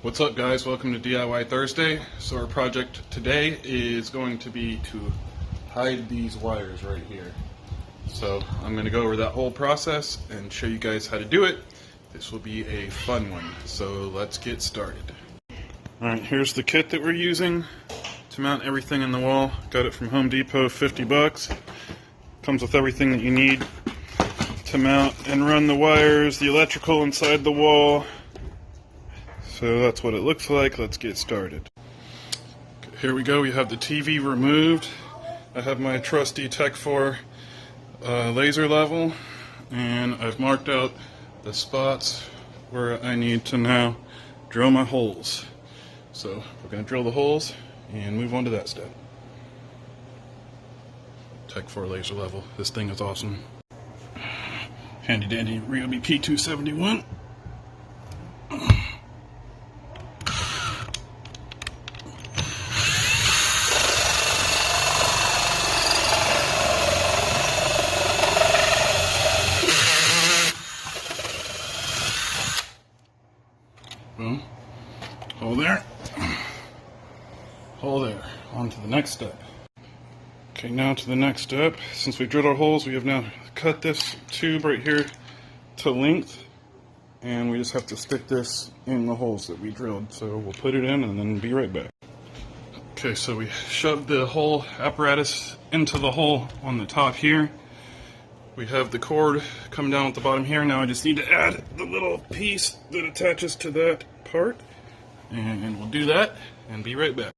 What's up, guys? Welcome to DIY Thursday. So our project today is going to be to hide these wires right here. So I'm going to go over that whole process and show you guys how to do it. This will be a fun one. So let's get started. Alright, here's the kit that we're using to mount everything in the wall. Got it from Home Depot, 50 bucks. Comes with everything that you need to mount and run the wires, the electrical inside the wall. So that's what it looks like. Let's get started. Okay, here we go. We have the TV removed. I have my trusty Tech 4 laser level, and I've marked out the spots where I need to now drill my holes. So we're going to drill the holes and move on to that step. Tech 4 laser level. This thing is awesome. Handy dandy Ryobi P271. Boom. Hole there. Hole there. On to the next step. Okay, now to the next step. Since we drilled our holes, we have now cut this tube right here to length, and we just have to stick this in the holes that we drilled. So we'll put it in and then be right back. Okay, so we shoved the whole apparatus into the hole on the top here. We have the cord coming down at the bottom here. Now I just need to add the little piece that attaches to that part, and we'll do that and be right back.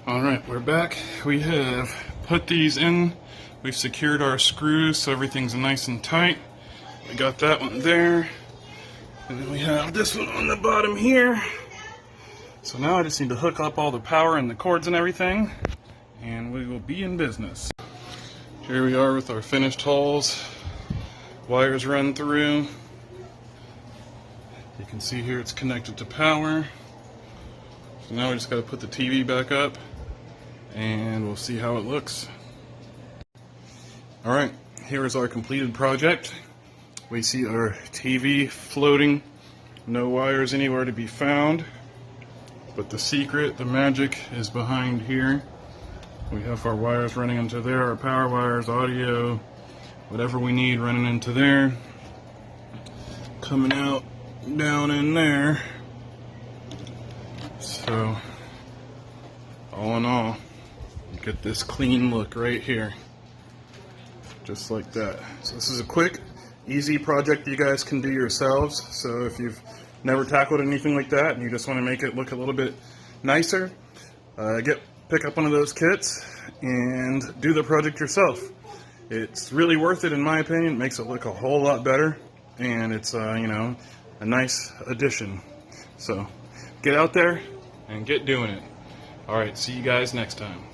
Alright, we're back. We have put these in. We've secured our screws so everything's nice and tight. We got that one there, and then we have this one on the bottom here. So now I just need to hook up all the power and the cords and everything, and we will be in business. Here we are with our finished holes. Wires run through. You can see here it's connected to power. So now we just got to put the TV back up and we'll see how it looks. Alright, here is our completed project. We see our TV floating. No wires anywhere to be found. But the secret, the magic, is behind here. We have our wires running into there, our power wires, audio, whatever we need running into there. Coming out down in there. So, all in all, get this clean look right here. Just like that. So this is a quick, easy project you guys can do yourselves. So if you've never tackled anything like that and you just want to make it look a little bit nicer, pick up one of those kits and do the project yourself. It's really worth it in my opinion. It makes it look a whole lot better, and it's you know, a nice addition. So get out there and get doing it. Alright, see you guys next time.